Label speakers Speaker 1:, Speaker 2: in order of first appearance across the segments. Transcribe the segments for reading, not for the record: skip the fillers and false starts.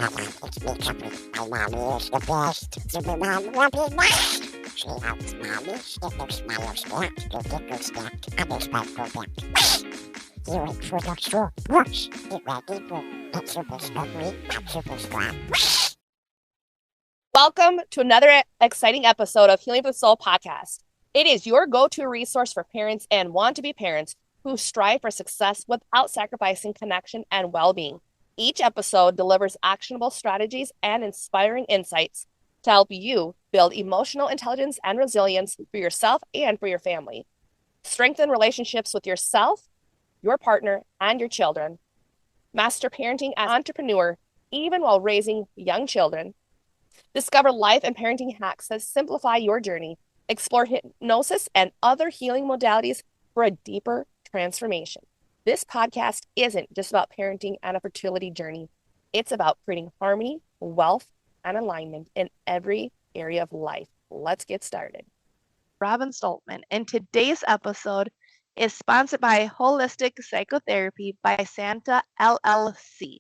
Speaker 1: It's me, Chucky. My mommy is the best. Supermom will be next. She helps mommy get their smiles back, their giggles stacked, and their sparkle back. You wait for the straw. Whoosh. Get ready for that super slippery, that super strong.
Speaker 2: Welcome to another exciting episode of Healing for the Soul podcast. It is your go-to resource for parents and want-to-be parents who strive for success without sacrificing connection and well-being. Each episode delivers actionable strategies and inspiring insights to help you build emotional intelligence and resilience for yourself and for your family. Strengthen relationships with yourself, your partner, and your children. Master parenting as an entrepreneur, even while raising young children. Discover life and parenting hacks that simplify your journey. Explore hypnosis and other healing modalities for a deeper transformation. This podcast isn't just about parenting and a fertility journey. It's about creating harmony, wealth, and alignment in every area of life. Let's get started. Robin Stoltman, and today's episode is sponsored by Holistic Psychotherapy by Santa LLC.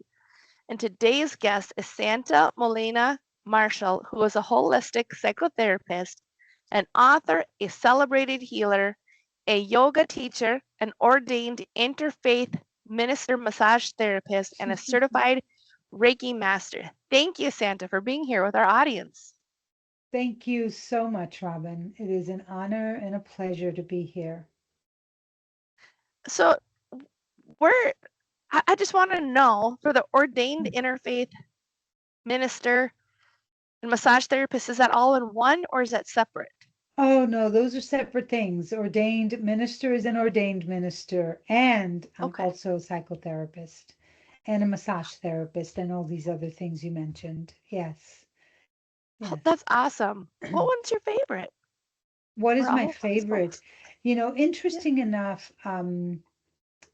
Speaker 2: And today's guest is Santa Molina Marshall, who is a holistic psychotherapist, an author, a celebrated healer, a yoga teacher, an ordained interfaith minister massage therapist, and a certified Reiki Master. Thank you, Santa, for being here with our audience.
Speaker 3: Thank you so much, Robin. It is an honor and a pleasure to be here.
Speaker 2: So I just want to know, for the ordained interfaith minister and massage therapist, is that all in one or is that separate?
Speaker 3: Oh, no, those are separate things. Ordained minister is an ordained minister, and I'm also a psychotherapist and a massage therapist and all these other things you mentioned. Yes.
Speaker 2: Oh, that's awesome. What one's your favorite?
Speaker 3: What is my favorite? Interesting enough,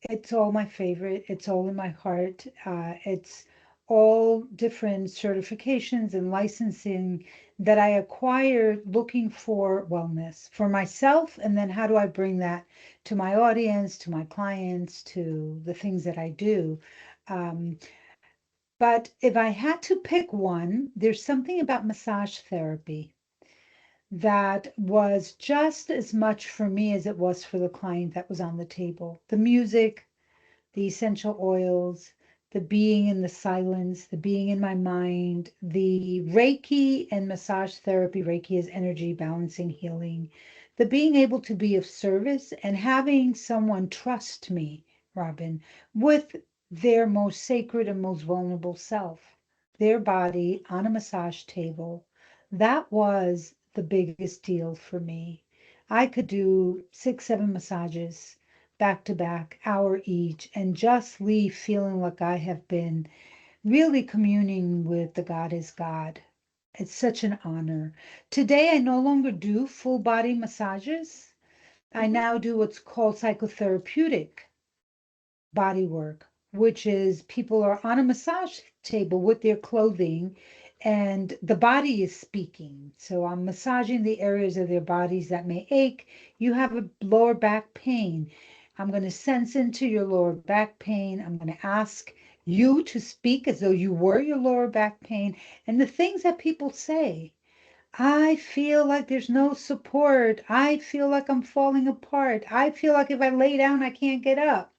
Speaker 3: it's all my favorite. It's all in my heart. It's all different certifications and licensing that I acquired looking for wellness for myself. And then how do I bring that to my audience, to my clients, to the things that I do? But if I had to pick one, there's something about massage therapy that was just as much for me as it was for the client that was on the table. The music, the essential oils, the being in the silence, the being in my mind, the Reiki and massage therapy. Reiki is energy balancing, healing, the being able to be of service and having someone trust me, Robin, with their most sacred and most vulnerable self, their body on a massage table. That was the biggest deal for me. I could do 6, 7 massages back to back, hour each, and just leave feeling like I have been really communing with the God is God. It's such an honor. Today, I no longer do full body massages. I now do what's called psychotherapeutic body work, which is people are on a massage table with their clothing and the body is speaking. So I'm massaging the areas of their bodies that may ache. You have a lower back pain. I'm going to sense into your lower back pain. I'm going to ask you to speak as though you were your lower back pain. And the things that people say, I feel like there's no support. I feel like I'm falling apart. I feel like if I lay down, I can't get up.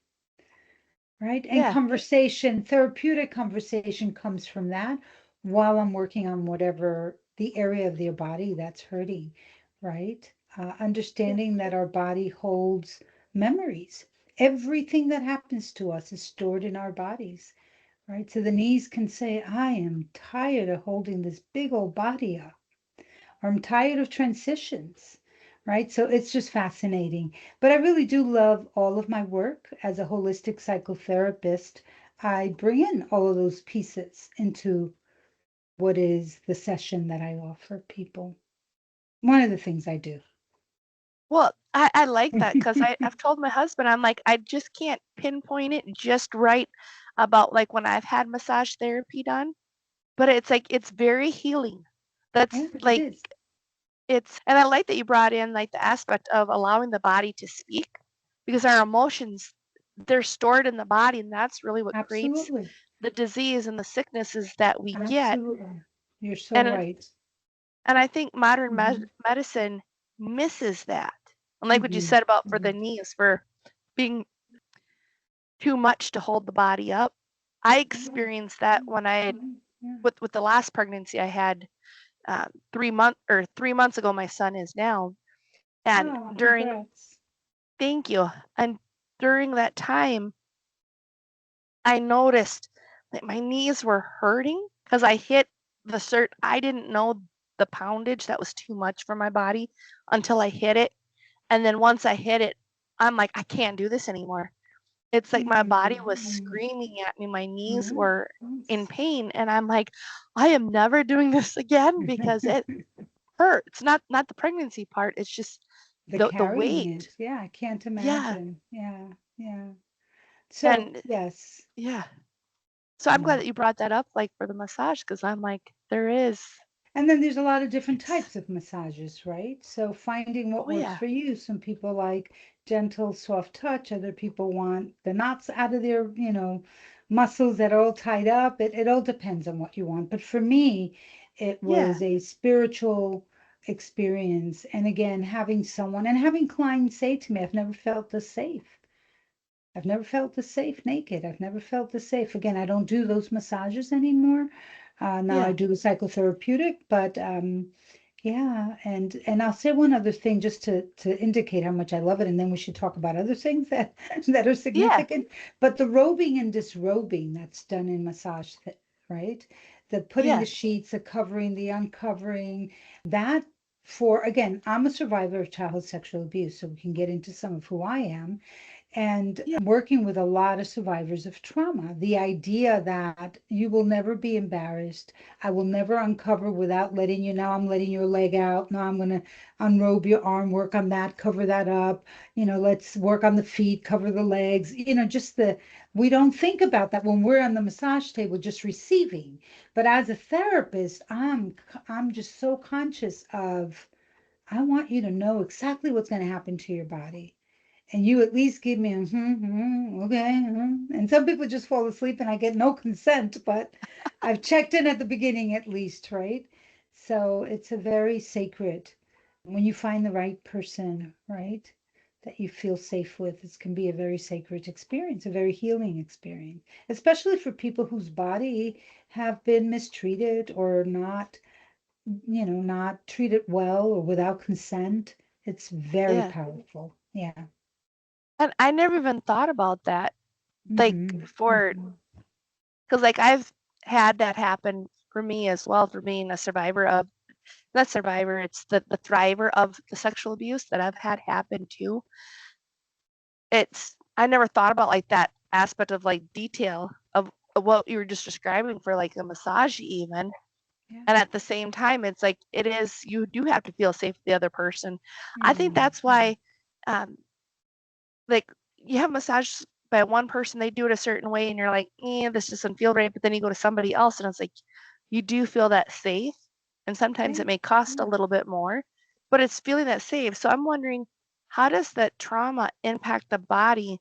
Speaker 3: Right? And conversation, therapeutic conversation comes from that while I'm working on whatever the area of their body that's hurting, right? Understanding that our body holds memories. Everything that happens to us is stored in our bodies, right? So the knees can say, I am tired of holding this big old body up, or I'm tired of transitions. Right. So it's just fascinating. But I really do love all of my work as a holistic psychotherapist. I bring in all of those pieces into what is the session that I offer people. One of the things I do.
Speaker 2: Well, I like that because I've told my husband, I'm like, I just can't pinpoint it just right about like when I've had massage therapy done, but it's like, it's very healing. That's like, and I like that you brought in like the aspect of allowing the body to speak, because our emotions, they're stored in the body, and that's really what creates the disease and the sicknesses that we get.
Speaker 3: Absolutely. You're so
Speaker 2: And
Speaker 3: right.
Speaker 2: and I think modern
Speaker 3: Mhm.
Speaker 2: medicine misses that. And like what you
Speaker 3: Mhm.
Speaker 2: said about for the
Speaker 3: Mhm.
Speaker 2: knees, for being too much to hold the body up. I
Speaker 3: Yeah.
Speaker 2: experienced that when I
Speaker 3: Yeah.
Speaker 2: with the last pregnancy I had 3 months ago. My son is now, and
Speaker 3: Oh,
Speaker 2: during
Speaker 3: congrats.
Speaker 2: thank you, and during that time, I noticed that my knees were hurting because I hit the cert. I didn't know the poundage that was too much for my body until I hit it, and then once I hit it, I'm like, I can't do this anymore. It's like my body was
Speaker 3: Mm.
Speaker 2: screaming at me. My knees
Speaker 3: Mhm.
Speaker 2: were in
Speaker 3: Yes.
Speaker 2: pain, and I'm like, I am never doing this again because it hurts. Not the pregnancy part. It's just
Speaker 3: The
Speaker 2: the
Speaker 3: carrying
Speaker 2: weight.
Speaker 3: it. Yeah, I can't
Speaker 2: Yeah.
Speaker 3: imagine. Yeah. Yeah. So,
Speaker 2: And
Speaker 3: yes.
Speaker 2: yeah. So I'm glad
Speaker 3: Yeah.
Speaker 2: that you brought that up, like for the massage, because I'm like, there is.
Speaker 3: And then there's a lot of different
Speaker 2: It's
Speaker 3: types of massages, right? So finding what
Speaker 2: oh
Speaker 3: works
Speaker 2: yeah,
Speaker 3: for you. Some people like gentle, soft touch. Other people want the knots out of their, muscles that are all tied up. It all depends on what you want. But for me, it
Speaker 2: yeah,
Speaker 3: was a spiritual experience. And again, having someone and having clients say to me, I've never felt this safe. I've never felt this safe naked. I've never felt this safe. Again, I don't do those massages anymore. Now I
Speaker 2: yeah,
Speaker 3: do the psychotherapeutic, but yeah, and I'll say one other thing just to indicate how much I love it, and then we should talk about other things that that are
Speaker 2: yeah,
Speaker 3: significant. But the robing and disrobing that's done in massage, right? The putting the
Speaker 2: yes,
Speaker 3: sheets, the covering, the uncovering, that for again, I'm a survivor of childhood sexual abuse, so we can get into some of who I am and
Speaker 2: yeah,
Speaker 3: working with a lot of survivors of trauma. The idea that you will never be embarrassed. I will never uncover without letting you know I'm letting your leg out. Now I'm going to unrobe your arm, work on that, cover that up. Let's work on the feet, cover the legs. Just we don't think about that when we're on the massage table just receiving. But as a therapist, I'm just so conscious of I want you to know exactly what's going to happen to your body and you at least give me a okay. And some people just fall asleep and I get no consent, but I've checked in at the beginning at least, right? So it's a very sacred when you find the right person, right? That you feel safe with. It can be a very sacred experience, a very healing experience, especially for people whose body have been mistreated or not treated well or without consent. It's very
Speaker 2: yeah.
Speaker 3: powerful. Yeah.
Speaker 2: And I never even thought about that. Like
Speaker 3: Mhm,
Speaker 2: for
Speaker 3: mhm.
Speaker 2: because like I've had that happen for me as well for being a survivor of not survivor, it's the thriver of the sexual abuse that I've had happen too. It's I never thought about like that aspect of like detail of what you were just describing for like a massage even.
Speaker 3: Yeah.
Speaker 2: And at the same time, it's like it is you do have to feel safe with the other person. I think
Speaker 3: Mm,
Speaker 2: that's why um like you have massage by one person, they do it a certain way, and you're like, this doesn't feel right. But then you go to somebody else, and it's like you do feel that safe. And sometimes
Speaker 3: yeah.
Speaker 2: it may cost a
Speaker 3: Yeah.
Speaker 2: little bit more, but it's feeling that safe. So I'm wondering, how does that trauma impact the body,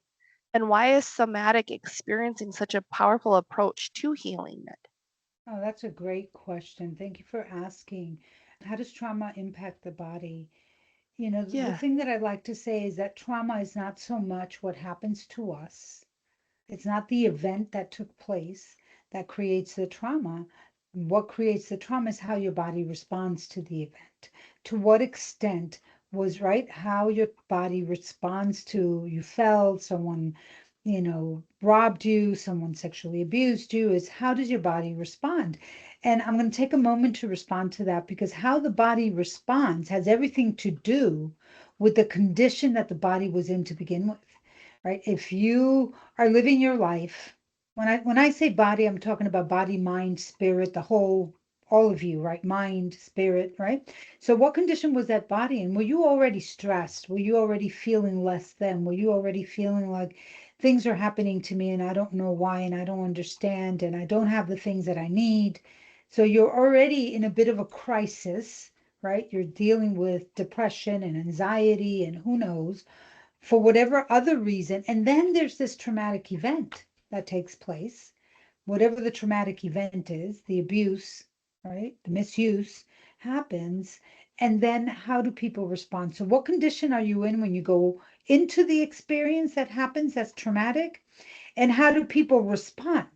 Speaker 2: and why is somatic experiencing such a powerful approach to healing it?
Speaker 3: Oh, that's a great question. Thank you for asking. How does trauma impact the body? The
Speaker 2: Yeah,
Speaker 3: thing that I'd like to say is that trauma is not so much what happens to us. It's not the event that took place that creates the trauma. What creates the trauma is how your body responds to the event. To what extent was right, how your body responds to you fell, someone, robbed you, someone sexually abused you, is how does your body respond? And I'm going to take a moment to respond to that because how the body responds has everything to do with the condition that the body was in to begin with, right? If you are living your life, when I say body, I'm talking about body, mind, spirit, the whole, all of you, right? Mind, spirit, right? So what condition was that body in? Were you already stressed? Were you already feeling less than? Were you already feeling like things are happening to me and I don't know why and I don't understand and I don't have the things that I need? So you're already in a bit of a crisis, right? You're dealing with depression and anxiety and who knows for whatever other reason. And then there's this traumatic event that takes place, whatever the traumatic event is, the abuse, right, the misuse happens, and then how do people respond? So what condition are you in when you go into the experience that happens that's traumatic? And how do people respond,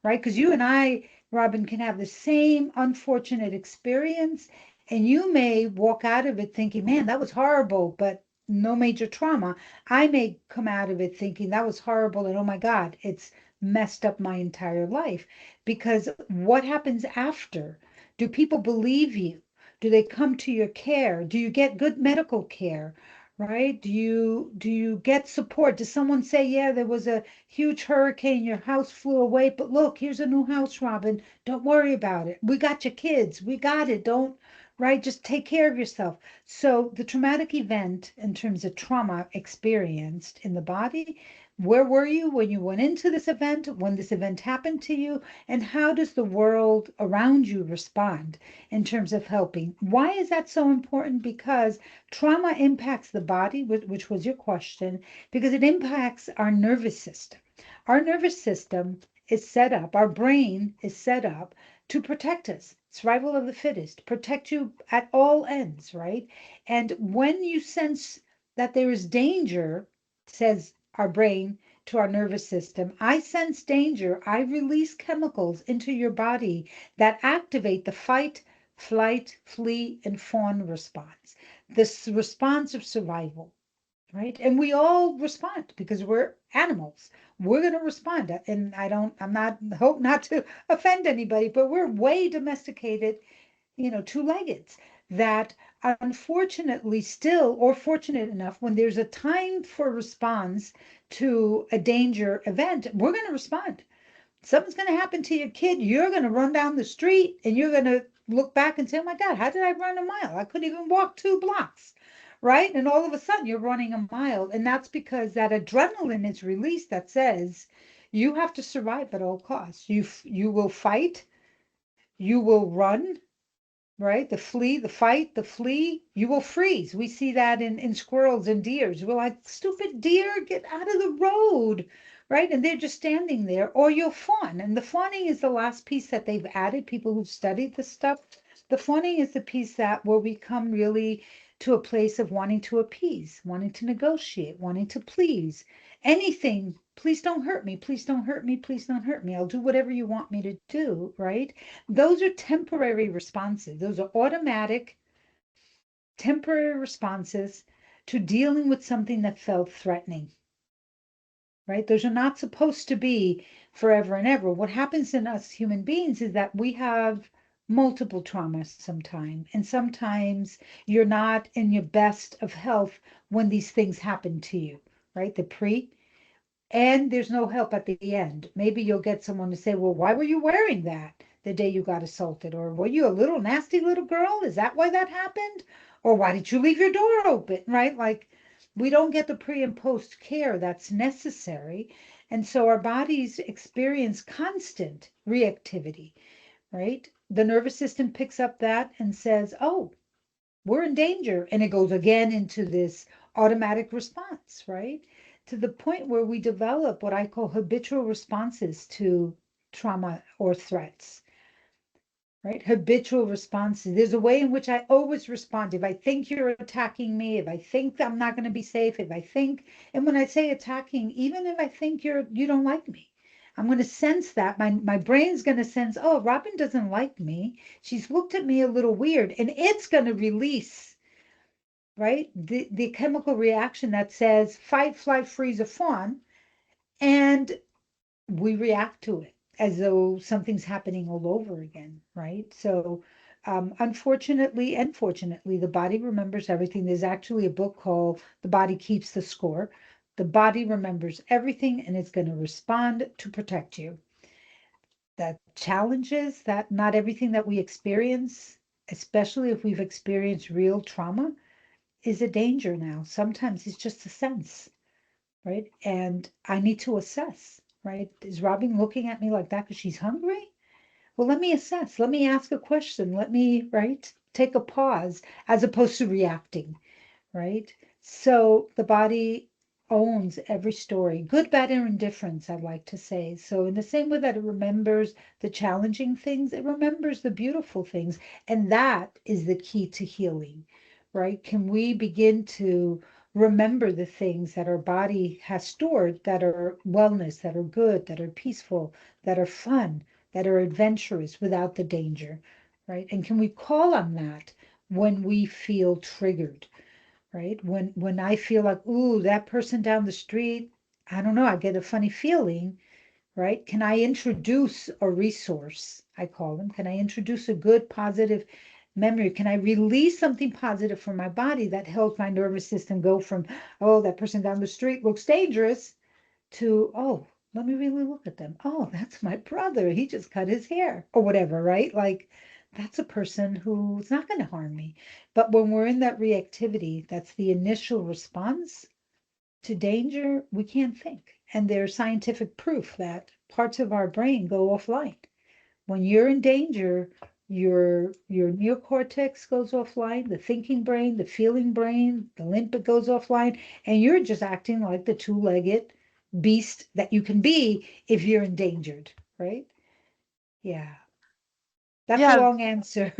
Speaker 3: right? Because you and I, Robin, can have the same unfortunate experience, and you may walk out of it thinking, man, that was horrible, but no major trauma. I may come out of it thinking that was horrible, and oh my God, it's messed up my entire life. Because what happens after? Do people believe you? Do they come to your care? Do you get good medical care? Right? Do you get support? Does someone say, yeah, there was a huge hurricane, your house flew away, but look, here's a new house, Robin. Don't worry about it. We got your kids. We got it. Don't, right? Just take care of yourself. So the traumatic event in terms of trauma experienced in the body, where were you when you went into this event, when this event happened to you, and how does the world around you respond in terms of helping? Why is that so important? Because trauma impacts the body, which was your question, because it impacts our nervous system. Our nervous system is set up, our brain is set up to protect us. Survival of the fittest, protect you at all ends, right? And when you sense that there is danger, says our brain to our nervous system, I sense danger, I release chemicals into your body that activate the fight, flight, flee, and fawn response. This response of survival, right? And we all respond because we're animals. We're going to respond. And I'm not, hope not to offend anybody, but we're way domesticated, two-leggeds that unfortunately still, or fortunate enough, when there's a time for response to a danger event, we're going to respond. Something's going to happen to your kid. You're going to run down the street and you're going to look back and say, oh my God, how did I run a mile? I couldn't even walk 2 blocks, right? And all of a sudden you're running a mile. And that's because that adrenaline is released that says you have to survive at all costs. You will fight, you will run, right? The flee, the fight, the flee, you will freeze. We see that in squirrels and deers. We're like, stupid deer, get out of the road, right? And they're just standing there. Or you'll fawn. And the fawning is the last piece that they've added, people who've studied this stuff. The fawning is the piece that where we come really to a place of wanting to appease, wanting to negotiate, wanting to please. Anything, please don't hurt me, please don't hurt me, please don't hurt me. I'll do whatever you want me to do, right? Those are temporary responses. Those are automatic, temporary responses to dealing with something that felt threatening, right? Those are not supposed to be forever and ever. What happens in us human beings is that we have multiple traumas sometimes, and sometimes you're not in your best of health when these things happen to you, right? And there's no help at the end. Maybe you'll get someone to say, well, why were you wearing that the day you got assaulted? Or were you a little nasty little girl? Is that why that happened? Or why did you leave your door open? Right? Like we don't get the pre and post care that's necessary. And so our bodies experience constant reactivity, right? The nervous system picks up that and says, oh, we're in danger. And it goes again into this automatic response, right? To the point where we develop what I call habitual responses to trauma or threats, right? Habitual responses. There's a way in which I always respond. If I think you're attacking me, if I think I'm not going to be safe, if I think, and when I say attacking, even if I think you don't like me, I'm going to sense that my brain's going to sense, oh, Robin doesn't like me. She's looked at me a little weird, and it's going to release, right? The chemical reaction that says fight, flight, freeze, or fawn, and we react to it as though something's happening all over again, right? So, unfortunately and fortunately, the body remembers everything. There's actually a book called The Body Keeps the Score. The body remembers everything and it's going to respond to protect you. The challenge is that not everything that we experience, especially if we've experienced real trauma, is a danger now. Sometimes it's just a sense, right? And I need to assess, right? Is Robin looking at me like that because she's hungry? Well, let me assess. Let me ask a question. Let me, right, take a pause as opposed to reacting, right? So the body owns every story, good, bad, or indifference, I'd like to say. So, in the same way that it remembers the challenging things, it remembers the beautiful things. And that is the key to healing, right? Can we begin to remember the things that our body has stored that are wellness, that are good, that are peaceful, that are fun, that are adventurous without the danger, right? And can we call on that when we feel triggered? Right? When I feel like, ooh, that person down the street, I don't know, I get a funny feeling, right? Can I introduce a resource? I call them. Can I introduce a good positive memory? Can I release something positive from my body that helps my nervous system go from, oh, that person down the street looks dangerous, to, oh, let me really look at them. Oh, that's my brother. He just cut his hair or whatever, right? Like that's a person who's not going to harm me. But when we're in that reactivity, that's the initial response to danger, we can't think. And there's scientific proof that parts of our brain go offline. When you're in danger, your neocortex goes offline, the thinking brain, the feeling brain, the limbic goes offline, and you're just acting like the two-legged beast that you can be if you're endangered, right? Yeah, that's a
Speaker 2: Yeah.
Speaker 3: long answer.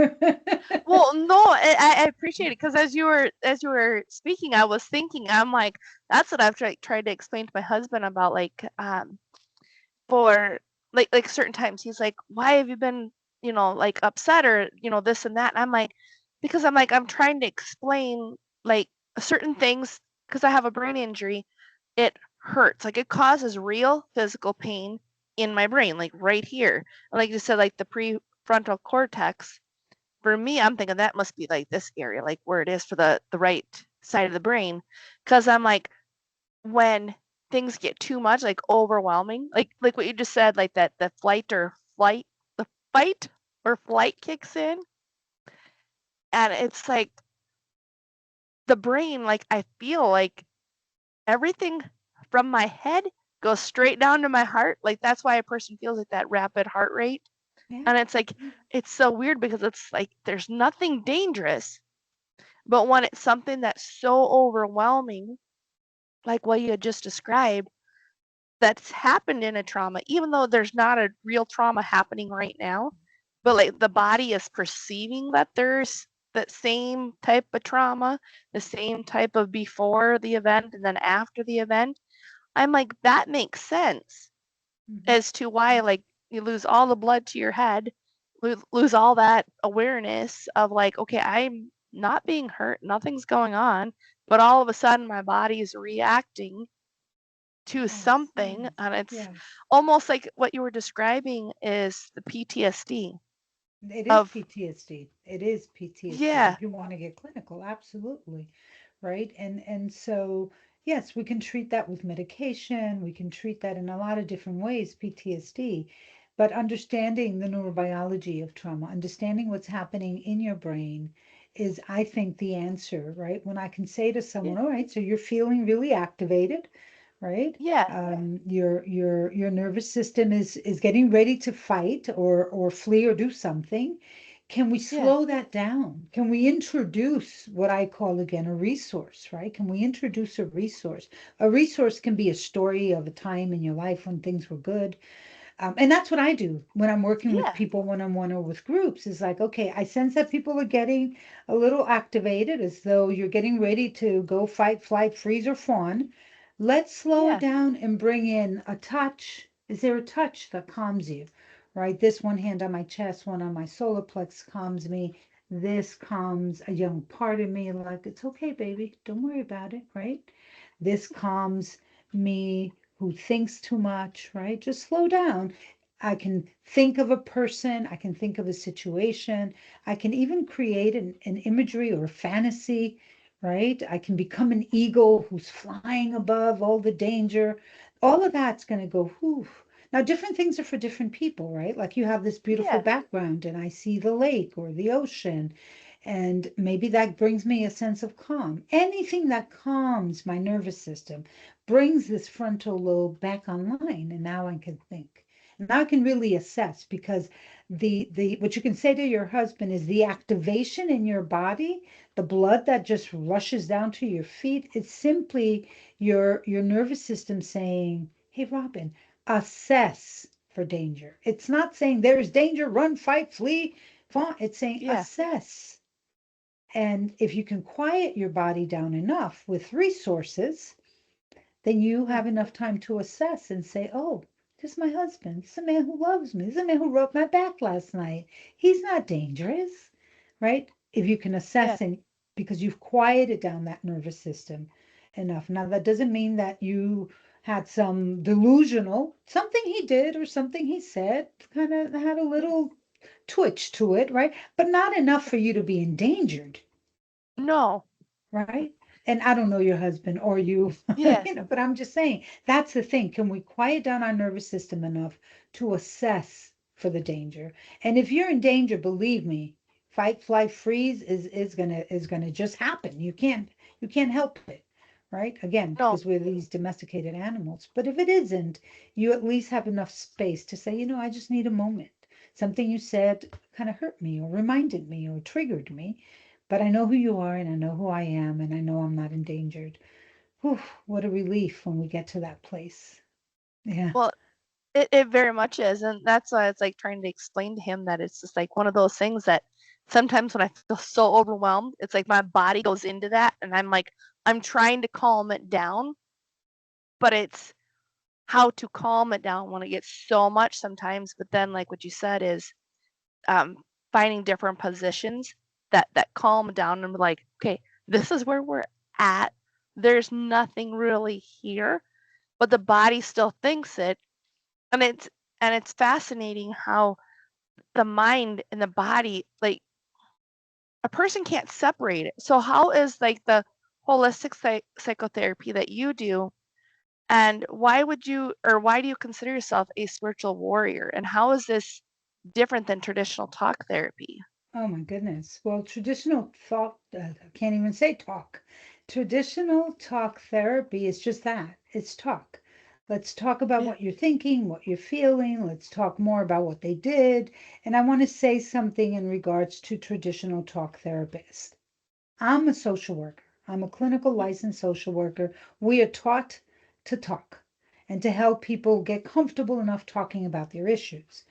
Speaker 2: Well, no, I appreciate it because as you were speaking, I was thinking, I'm like, that's what I've tried to explain to my husband about like for like certain times he's like, why have you been, like upset or, this and that. And I'm like, because I'm trying to explain like certain things because I have a brain injury. It hurts. Like it causes real physical pain in my brain, like right here. And like you said, like the prefrontal cortex. For me, I'm thinking that must be like this area, like where it is for the right side of the brain. Cause I'm like, when things get too much, like overwhelming, like what you just said, like that the fight or flight kicks in, and it's like the brain, like I feel like everything from my head goes straight down to my heart. Like that's why a person feels like that rapid heart rate.
Speaker 3: Yeah.
Speaker 2: And it's like it's so weird because it's like there's nothing dangerous, but when it's something that's so overwhelming, like what you had just described, that's happened in a trauma, even though there's not a real trauma happening right now, but like the body is perceiving that there's that same type of trauma, the same type of before the event and then after the event. I'm like, that makes sense
Speaker 3: Mhm.
Speaker 2: as to why, like, you lose all the blood to your head, lose all that awareness of, like, okay, I'm not being hurt, nothing's going on, but all of a sudden my body is reacting to
Speaker 3: Yes.
Speaker 2: something, and it's
Speaker 3: Yes.
Speaker 2: almost like what you were describing is the PTSD
Speaker 3: It is
Speaker 2: of,
Speaker 3: PTSD. It is PTSD.
Speaker 2: yeah,
Speaker 3: If you want to get clinical, absolutely. Right? And so yes, we can treat that with medication. We can treat that in a lot of different ways, PTSD. But understanding the neurobiology of trauma, understanding what's happening in your brain is, I think, the answer, right? When I can say to
Speaker 2: yeah,
Speaker 3: someone, all right, so you're feeling really activated, right?
Speaker 2: yeah,
Speaker 3: Your nervous system is getting ready to fight or flee or do something. Can we
Speaker 2: yeah,
Speaker 3: slow that down? Can we introduce what I call again a resource, right? Can we introduce a resource? A resource can be a story of a time in your life when things were good. And that's what I do when I'm working with
Speaker 2: yeah,
Speaker 3: people one-on-one or with groups. Is like, okay, I sense that people are getting a little activated as though you're getting ready to go fight, flight, freeze, or fawn. Let's slow it
Speaker 2: yeah,
Speaker 3: down and bring in a touch. Is there a touch that calms you? Right? This one hand on my chest, one on my solar plex calms me. This calms a young part of me, like, it's okay, baby. Don't worry about it, right? This calms me who thinks too much, right? Just slow down. I can think of a person, I can think of a situation, I can even create an imagery or a fantasy, right? I can become an eagle who's flying above all the danger. All of that's going to go, whew. Now, different things are for different people, right? Like you have this beautiful
Speaker 2: yeah,
Speaker 3: background, and I see the lake or the ocean, and maybe that brings me a sense of calm. Anything that calms my nervous system brings this frontal lobe back online, and now I can think. Now I can really assess, because the what you can say to your husband is the activation in your body, the blood that just rushes down to your feet. It's simply your nervous system saying, "Hey, Robin, assess for danger." It's not saying there's danger, run, fight, flee, fawn. It's saying
Speaker 2: Yeah.
Speaker 3: assess. And if you can quiet your body down enough with resources, then you
Speaker 2: Mm.
Speaker 3: have enough time to assess and say, oh, this is my husband. This is a man who loves me. This is a man who rubbed my back last night. He's not dangerous, right? If you can
Speaker 2: Yeah.
Speaker 3: assess, and because you've quieted down that nervous system enough. Now, that doesn't mean that you had some delusional, something he did or something he said kind of had a
Speaker 2: Mm.
Speaker 3: little twitch to it, right? But not enough for you to be endangered,
Speaker 2: No.
Speaker 3: right? And I don't know your husband or you,
Speaker 2: Yeah.
Speaker 3: but I'm just saying that's the thing. Can we quiet down our nervous system enough to assess for the danger? And if you're in danger, believe me, fight, flight, freeze is gonna just happen. You can't help it, right? Again,
Speaker 2: No.
Speaker 3: because we're these domesticated animals. But if it isn't, you at least have enough space to say, I just need a moment. Something you said kind of hurt me or reminded me or triggered me, but I know who you are and I know who I am and I know I'm not endangered. Whew, what a relief when we get to that place. Yeah.
Speaker 2: Well, it very much is. And that's why it's like trying to explain to him that it's just like one of those things that sometimes when I feel so overwhelmed, it's like my body goes into that and I'm like, I'm trying to calm it down, but it's how to calm it down when it gets so much sometimes. But then, like what you said, is um, finding different positions that calm down and be like, okay, this is where we're at. There's nothing really here, but the body still thinks it, and it's fascinating how the mind and the body, like a person can't separate it. So how is like the holistic psychotherapy that you do, and why do you consider yourself a spiritual warrior, and how is this different than traditional talk therapy?
Speaker 3: Oh my goodness. Well, traditional talk, I can't even say talk. Traditional talk therapy is just that. It's talk. Let's talk about
Speaker 2: Yeah.
Speaker 3: what you're thinking, what you're feeling. Let's talk more about what they did. And I want to say something in regards to traditional talk therapists. I'm a social worker. I'm a clinical
Speaker 2: Mhm.
Speaker 3: licensed social worker. We are taught to talk and to help people get comfortable enough talking about their issues.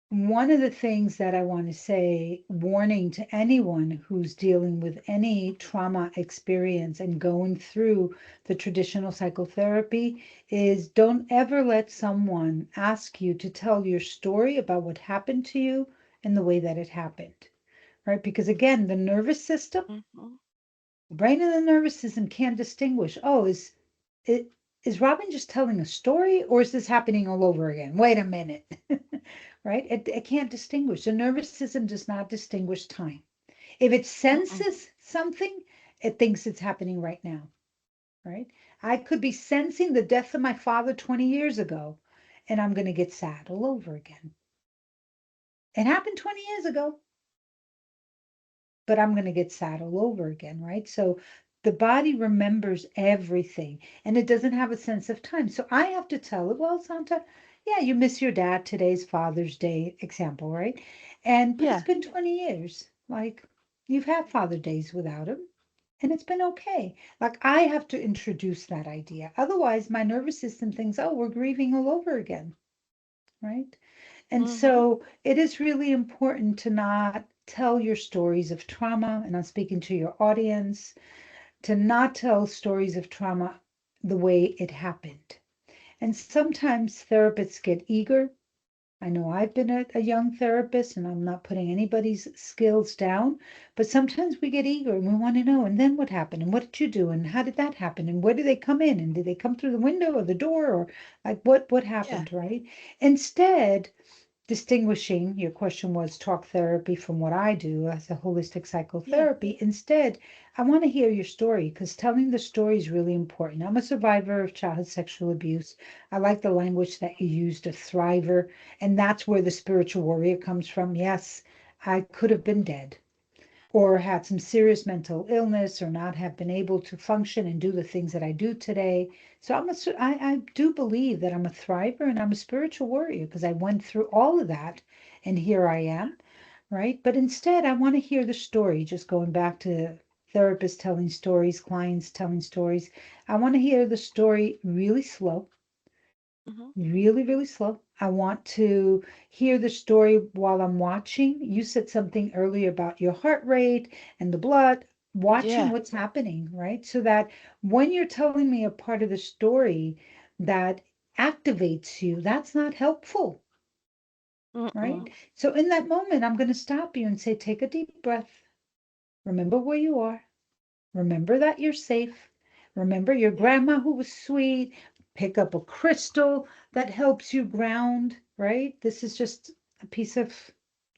Speaker 3: One of the things that I want to say, warning to anyone who's dealing with any trauma experience and going through the traditional psychotherapy, is don't ever let someone ask you to tell your story about what happened to you and the way that it happened, right? Because again, the nervous system,
Speaker 2: Mhm.
Speaker 3: the brain and the nervous system can't distinguish. Oh, it is Robin just telling a story or is this happening all over again? Wait a minute. Right? It can't distinguish. The nervous system does not distinguish time. If it
Speaker 2: Mm-mm.
Speaker 3: senses something, it thinks it's happening right now, right? I could be sensing the death of my father 20 years ago, and I'm going to get sad all over again. It happened 20 years ago, but I'm going to get sad all over again, right? So the body remembers everything and it doesn't have a sense of time. So I have to tell it, well, Santa, yeah, you miss your dad. Today's Father's Day example, right? But it's
Speaker 2: Yeah.
Speaker 3: been 20 years. Like you've had Father Days without him and it's been okay. Like I have to introduce that idea. Otherwise, my nervous system thinks, oh, we're grieving all over again, right? And
Speaker 2: Mhm.
Speaker 3: so it is really important to not tell your stories of trauma, and I'm speaking to your audience, to not tell stories of trauma the way it happened. And sometimes therapists get eager. I know I've been a young therapist and I'm not putting anybody's skills down, but sometimes we get eager and we want to know, and then what happened? And what did you do? And how did that happen? And where did they come in? And did they come through the window or the door? Or like what
Speaker 2: Yeah.
Speaker 3: happened, right? Instead, distinguishing, your question was talk therapy from what I do as a holistic
Speaker 2: Yeah.
Speaker 3: psychotherapy. Instead, I want to hear your story because telling the story is really important. I'm a survivor of childhood sexual abuse. I like the language that you used, a thriver, and that's where the spiritual warrior comes from. Yes, I could have been dead. or had some serious mental illness or not have been able to function and do the things that I do today. So I do believe that I'm a thriver and I'm a spiritual warrior because I went through all of that and here I am, right? But instead, I want to hear the story, just going back to therapists telling stories, clients telling stories. I want to hear the story really slow,
Speaker 2: Hmm.
Speaker 3: really, really slow. I want to hear the story while I'm watching. You said something earlier about your heart rate and the blood, watching
Speaker 2: Yeah.
Speaker 3: what's happening, right? So that when you're telling me a part of the story that activates you, that's not helpful, right?
Speaker 2: Mm-mm.
Speaker 3: So in that moment, I'm going to stop you and say, take a deep breath. Remember where you are. Remember that you're safe. Remember your
Speaker 2: Yeah.
Speaker 3: grandma who was sweet. Pick up a crystal that helps you ground, right? This is just a piece of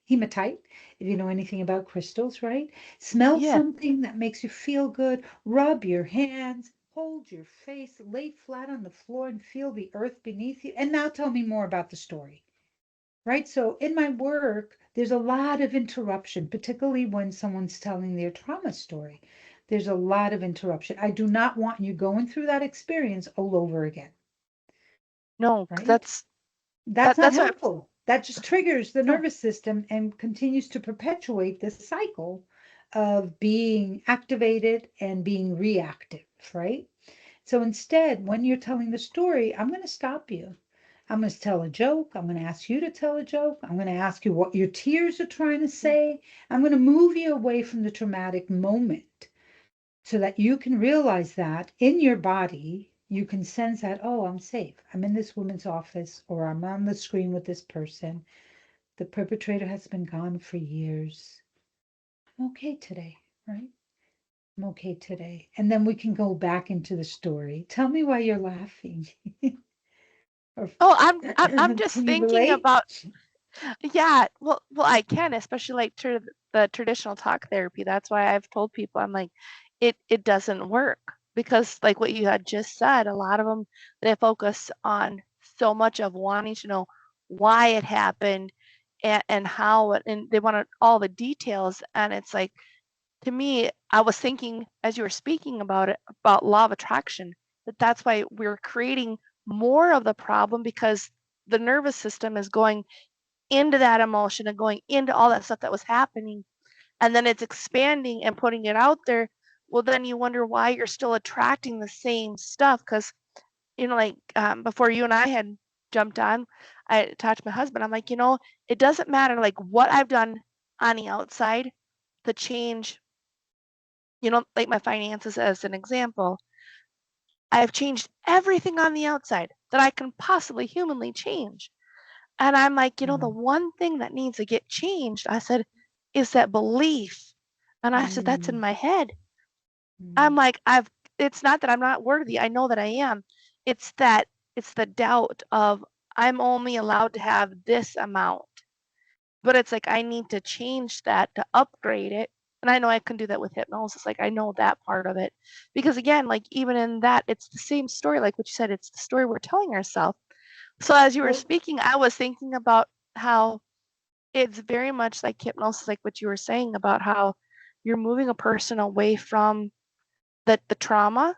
Speaker 3: hematite, if you know anything about crystals, right? Smell
Speaker 2: Yeah.
Speaker 3: something that makes you feel good. Rub your hands. Hold your face. Lay flat on the floor and feel the earth beneath you. And now tell me more about the story. Right. So in my work, there's a lot of interruption, particularly when someone's telling their trauma story. There's a lot of interruption. I do not want you going through that experience all over again.
Speaker 2: No, 'cause
Speaker 3: Right. That's not
Speaker 2: that's what.
Speaker 3: helpful. That just triggers the
Speaker 2: No.
Speaker 3: nervous system and continues to perpetuate this cycle of being activated and being reactive. Right. So instead, when you're telling the story, I'm going to stop you. I'm going to tell a joke. I'm going to ask you to tell a joke. I'm going to ask you what your tears are trying to
Speaker 2: Yeah.
Speaker 3: say. I'm going to move you away from the traumatic moment so that you can realize that in your body, you can sense that, oh, I'm safe. I'm in this woman's office or I'm on the screen with this person. The perpetrator has been gone for years. I'm okay today, right? I'm okay today. And then we can go back into the story. Tell me why you're laughing. Or
Speaker 2: Oh, I'm just
Speaker 3: can you
Speaker 2: thinking
Speaker 3: relate?
Speaker 2: about. Yeah, well, I can, especially like the traditional talk therapy. That's why I've told people I'm like, it doesn't work because like what you had just said, a lot of them they focus on so much of wanting to know why it happened and how it, and they want all the details. And it's like to me, I was thinking as you were speaking about it about law of attraction that that's why we're creating more of the problem because the nervous system is going into that emotion and going into all that stuff that was happening and then it's expanding and putting it out there. Well, then you wonder why you're still attracting the same stuff because like before you and I had jumped on, I talked to my husband. I'm like, it doesn't matter like what I've done on the outside to change, like my finances as an example. I've changed everything on the outside that I can possibly humanly change. And I'm like, the
Speaker 3: Mm,
Speaker 2: one thing that needs to get changed, I said, is that belief. And I said, that's in
Speaker 3: mm,
Speaker 2: my head. I'm
Speaker 3: mm,
Speaker 2: like, it's not that I'm not worthy. I know that I am. It's that, it's the doubt of I'm only allowed to have this amount. But it's like, I need to change that to upgrade it. And I know I can do that with hypnosis. Like, I know that part of it. Because again, like, even in that, it's the same story. Like what you said, it's the story we're telling ourselves. So as you were
Speaker 3: well,
Speaker 2: speaking, I was thinking about how it's very much like hypnosis, like what you were saying about how you're moving a person away from the trauma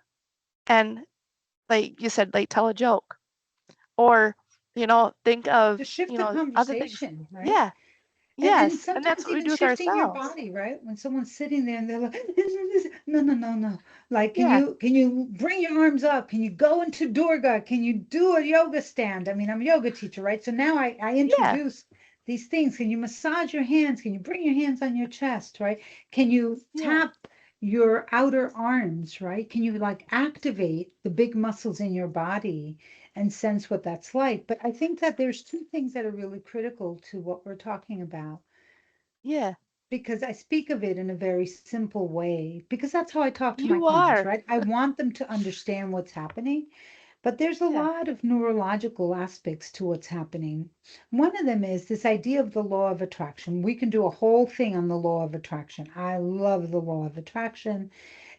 Speaker 2: and like you said, like tell a joke or, think
Speaker 3: to
Speaker 2: of,
Speaker 3: shift the
Speaker 2: other things.
Speaker 3: conversation, right?
Speaker 2: Yeah.
Speaker 3: And
Speaker 2: Yes. And that's
Speaker 3: sometimes
Speaker 2: what we
Speaker 3: even
Speaker 2: do with
Speaker 3: shifting your
Speaker 2: ourselves.
Speaker 3: body, right? When someone's sitting there and they're like, no, no, no, no. Like, can
Speaker 2: Yeah.
Speaker 3: you bring your arms up? Can you go into Durga? Can you do a yoga stand? I mean, I'm a yoga teacher, right? So now I
Speaker 2: Yeah.
Speaker 3: introduce these things. Can you massage your hands? Can you bring your hands on your chest, right? Can you
Speaker 2: Yeah.
Speaker 3: tap your outer arms, right? Can you like activate the big muscles in your body and sense what that's like? But I think that there's two things that are really critical to what we're talking about
Speaker 2: Yeah.
Speaker 3: because I speak of it in a very simple way, because that's how I talk to my
Speaker 2: You
Speaker 3: clients,
Speaker 2: are.
Speaker 3: right? I want them to understand what's happening, but there's a
Speaker 2: Yeah.
Speaker 3: lot of neurological aspects to what's happening. One of them is this idea of the law of attraction. We can do a whole thing on the law of attraction. I love the law of attraction.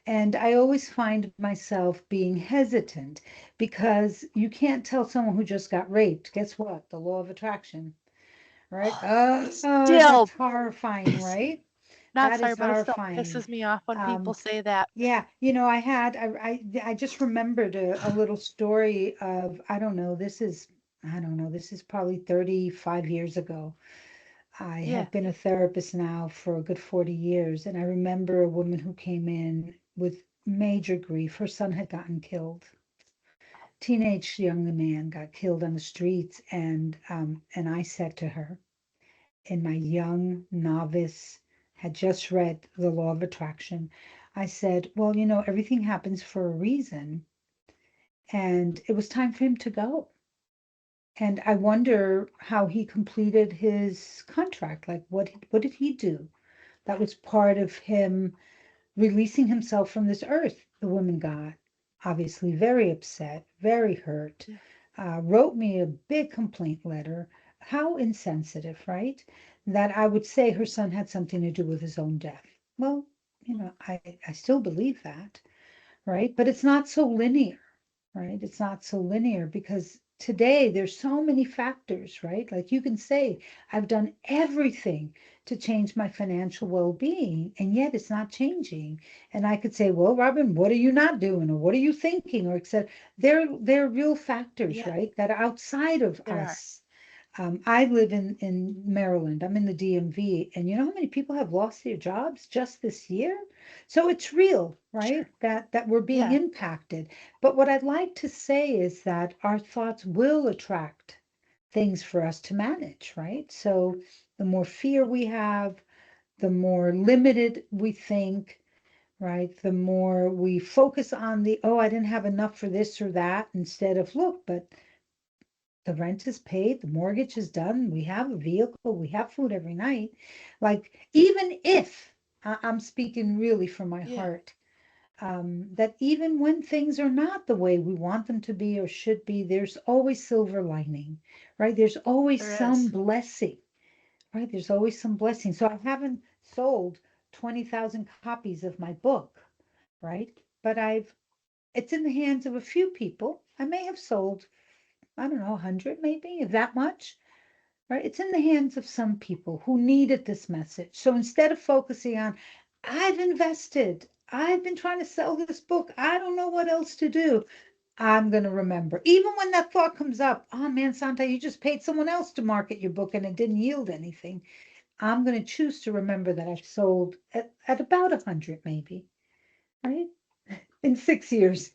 Speaker 3: And I always find myself being hesitant because you can't tell someone who just got raped, guess what? The law of attraction, right? Oh,
Speaker 2: Still
Speaker 3: that's horrifying, right?
Speaker 2: not
Speaker 3: That
Speaker 2: sorry,
Speaker 3: is
Speaker 2: but it still
Speaker 3: horrifying.
Speaker 2: pisses me off when people
Speaker 3: Um,
Speaker 2: say that.
Speaker 3: yeah, I just remembered a little story of, I don't know, this is probably 35 years ago. I
Speaker 2: Yeah.
Speaker 3: have been a therapist now for a good 40 years, and I remember a woman who came in with major grief. Her son had gotten killed. Teenage young man got killed on the streets, and I said to her, in my young novice, had just read The Law of Attraction, I said, well, everything happens for a reason, and it was time for him to go. And I wonder how he completed his contract. Like, what did he do? That was part of him releasing himself from this earth. The woman got obviously very upset, very hurt,
Speaker 2: Yeah.
Speaker 3: wrote me a big complaint letter. How insensitive, right? That I would say her son had something to do with his own death. Well, I still believe that, right? But it's not so linear, right? It's not so linear because today there's so many factors, right? Like you can say, I've done everything to change my financial well-being, and yet it's not changing. And I could say, well, Robin, what are you not doing? Or what are you thinking? Or etc. They're real factors,
Speaker 2: Yeah,
Speaker 3: right? That are outside of
Speaker 2: there are.
Speaker 3: us. I live in Maryland. I'm in the DMV, and you know how many people have lost their jobs just this year? So it's real, right?
Speaker 2: Sure.
Speaker 3: That we're being
Speaker 2: Yeah.
Speaker 3: impacted. But what I'd like to say is that our thoughts will attract things for us to manage, right? So the more fear we have, the more limited we think, right? The more we focus on oh, I didn't have enough for this or that, instead of, look, but the rent is paid, the mortgage is done, we have a vehicle, we have food every night. Like, even if I'm speaking really from my
Speaker 2: Yeah.
Speaker 3: heart, that even when things are not the way we want them to be or should be, there's always silver lining, right? There's always
Speaker 2: There
Speaker 3: some
Speaker 2: is.
Speaker 3: blessing, right? There's always some blessing. So I haven't sold 20,000 copies of my book, right? But it's in the hands of a few people. I may have sold, I don't know, 100 maybe, if that much, right? It's in the hands of some people who needed this message. So instead of focusing on, I've invested, I've been trying to sell this book, I don't know what else to do, I'm going to remember. Even when that thought comes up, oh man, Santa, you just paid someone else to market your book and it didn't yield anything. I'm going to choose to remember that I've sold at about 100 maybe, right? In 6 years.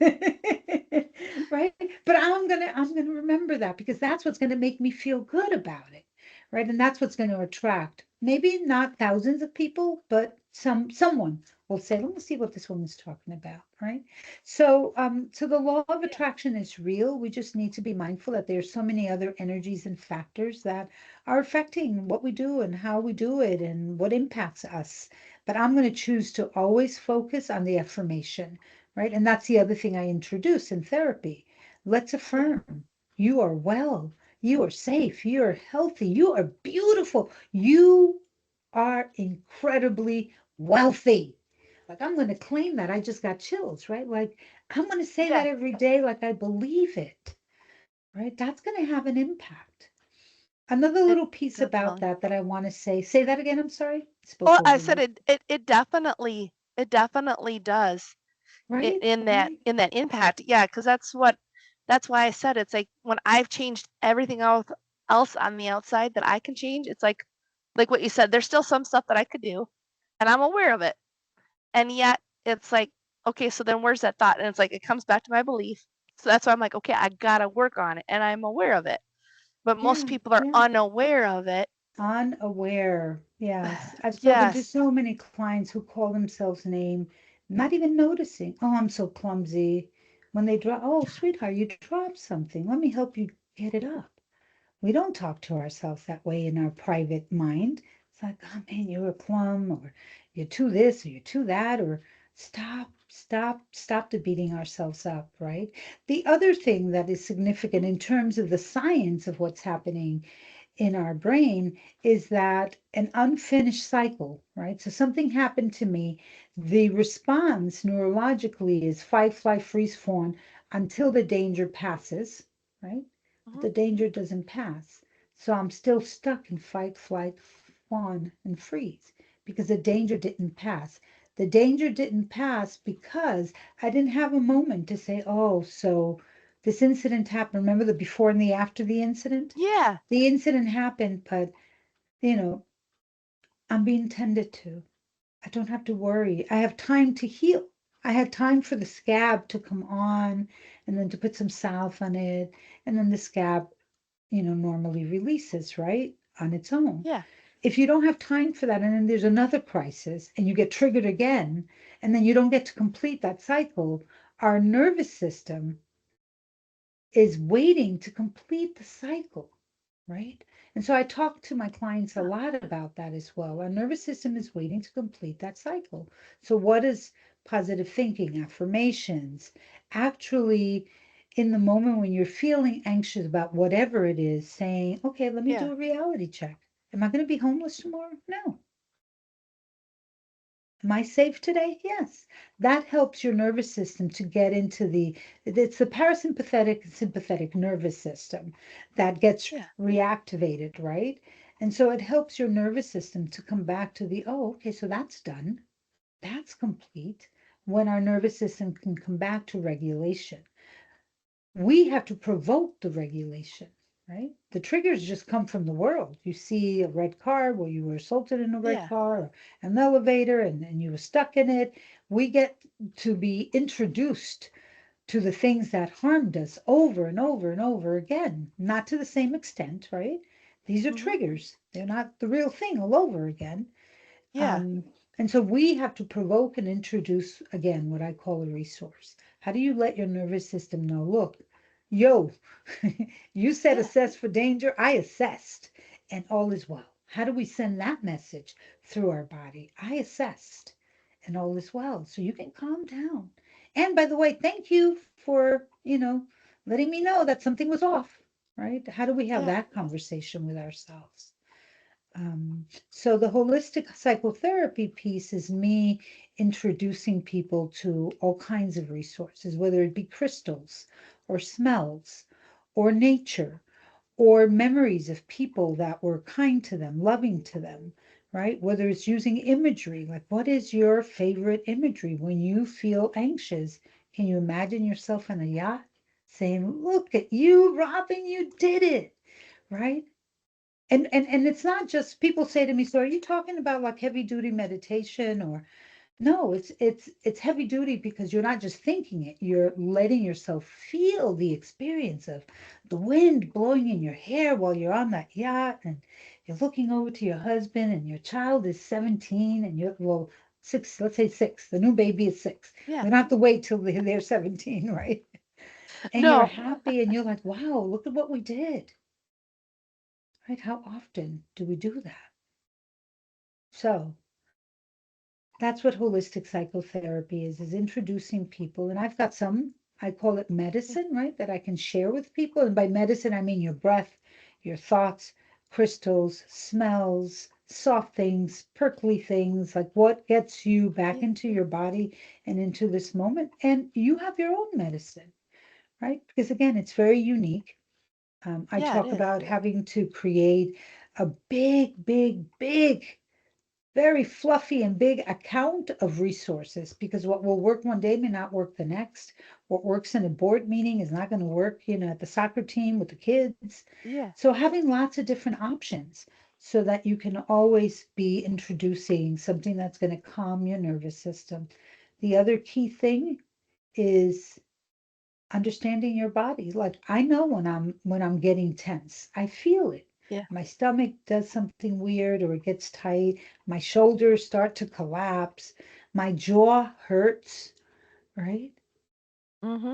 Speaker 3: Right? But I'm gonna remember that because that's what's gonna make me feel good about it. Right. And that's what's going to attract maybe not thousands of people, but someone will say, let me see what this woman's talking about. Right. So the law of
Speaker 2: Yeah.
Speaker 3: attraction is real. We just need to be mindful that there's so many other energies and factors that are affecting what we do and how we do it and what impacts us. But I'm going to choose to always focus on the affirmation, right? And that's the other thing I introduce in therapy. Let's
Speaker 2: Yeah.
Speaker 3: affirm you are well, you are safe, you are healthy, you are beautiful, you are incredibly wealthy. Like, I'm going to claim that. I just got chills, right? Like, I'm going to say
Speaker 2: Yeah.
Speaker 3: that every day, like I believe it, right? That's going to have an impact. Another
Speaker 2: It
Speaker 3: little piece about
Speaker 2: definitely.
Speaker 3: that I want to say that again. I'm sorry,
Speaker 2: Well,
Speaker 3: spoke
Speaker 2: I
Speaker 3: over
Speaker 2: said
Speaker 3: you,
Speaker 2: it definitely does
Speaker 3: right?
Speaker 2: in that
Speaker 3: Right.
Speaker 2: impact. Yeah, because that's why I said it's like when I've changed everything else on the outside that I can change, it's like what you said, there's still some stuff that I could do and I'm aware of it. And yet it's like, okay, so then where's that thought? And it's like it comes back to my belief. So that's why I'm like, okay, I gotta work on it and I'm aware of it. But most
Speaker 3: Yeah.
Speaker 2: people are
Speaker 3: Yeah.
Speaker 2: unaware of it.
Speaker 3: Unaware. Yes. I've spoken to
Speaker 2: Yes.
Speaker 3: so many clients who call themselves name, not even noticing. Oh, I'm so clumsy. When they drop, oh, sweetheart, you dropped something. Let me help you get it up. We don't talk to ourselves that way in our private mind. It's like, oh man, you're a plum, or you're too this, or you're too that, or stop the beating ourselves up, right? The other thing that is significant
Speaker 2: Mhm.
Speaker 3: in terms of the science of what's happening in our brain is that an unfinished cycle, right? So something happened to me. The response neurologically is fight, flight, freeze, fawn until the danger passes, right? But
Speaker 2: Mhm.
Speaker 3: the danger doesn't pass. So I'm still stuck in fight, flight, fawn, and freeze because the danger didn't pass. The danger didn't pass because I didn't have a moment to say, oh, so this incident happened. Remember the before and the after the incident?
Speaker 2: Yeah.
Speaker 3: The incident happened, but, you know, I'm being tended to. I don't have to worry. I have time to heal. I had time for the scab to come on and then to put some salve on it. And then the scab, normally releases, right? On its own.
Speaker 2: Yeah.
Speaker 3: If you don't have time for that, and then there's another crisis and you get triggered again, and then you don't get to complete that cycle, our nervous system is waiting to complete the cycle, right? And so I talk to my clients a lot about that as well. Our nervous system is waiting to complete that cycle. So, what is positive thinking, affirmations? Actually, in the moment when you're feeling anxious about whatever it is, saying, okay, let me
Speaker 2: Yeah.
Speaker 3: do a reality check. Am I going to be homeless tomorrow? No. Am I safe today? Yes. That helps your nervous system to get into it's the parasympathetic and sympathetic nervous system that gets
Speaker 2: Yeah.
Speaker 3: reactivated, right? And so it helps your nervous system to come back to oh, okay, so that's done. That's complete. When our nervous system can come back to regulation, we have to provoke the regulation, right? The triggers just come from the world. You see a red car, well, you were assaulted in a red
Speaker 2: Yeah.
Speaker 3: car, or an elevator, and you were stuck in it. We get to be introduced to the things that harmed us over and over and over again, not to the same extent, right? These are
Speaker 2: Mm-hmm.
Speaker 3: triggers. They're not the real thing all over again.
Speaker 2: Yeah.
Speaker 3: Um, and so we have to provoke and introduce, again, what I call a resource. How do you let your nervous system know, look, yo, you said
Speaker 2: Yeah.
Speaker 3: assess for danger, I assessed, and all is well. How do we send that message through our body? I assessed, and all is well. So you can calm down. And by the way, thank you for, letting me know that something was off, right? How do we have
Speaker 2: Yeah.
Speaker 3: that conversation with ourselves? So the holistic psychotherapy piece is me introducing people to all kinds of resources, whether it be crystals or smells or nature or memories of people that were kind to them, loving to them, right? Whether it's using imagery, like what is your favorite imagery when you feel anxious? Can you imagine yourself on a yacht saying, look at you, Robin, you did it, right? And it's not just people say to me, so are you talking about like heavy duty meditation or no, it's heavy duty because you're not just thinking it, you're letting yourself feel the experience of the wind blowing in your hair while you're on that yacht and you're looking over to your husband and your child is 17 and you're well 6, let's say 6, the new baby is 6.
Speaker 2: Yeah.
Speaker 3: We don't have to wait till they're 17, right? And you're
Speaker 2: No.
Speaker 3: happy and you're like, wow, look at what we did. Right? How often do we do that? So that's what holistic psychotherapy is introducing people. And I've got some, I call it
Speaker 2: Yeah.
Speaker 3: medicine, right? That I can share with people. And by medicine, I mean your breath, your thoughts, crystals, smells, soft things, prickly things, like what gets you back
Speaker 2: Yeah.
Speaker 3: into your body and into this moment. And you have your own medicine, right? Because again, it's very unique. I
Speaker 2: Yeah. It
Speaker 3: talk
Speaker 2: is.
Speaker 3: about having to create a big, big, big, very fluffy and big account of resources because what will work one day may not work the next. What works in a board meeting is not going to work, at the soccer team with the kids.
Speaker 2: Yeah.
Speaker 3: So having lots of different options so that you can always be introducing something that's going to calm your nervous system. The other key thing is understanding your body. Like I know when I'm getting tense. I feel it.
Speaker 2: Yeah.
Speaker 3: My stomach does something weird or it gets tight. My shoulders start to collapse. My jaw hurts, right?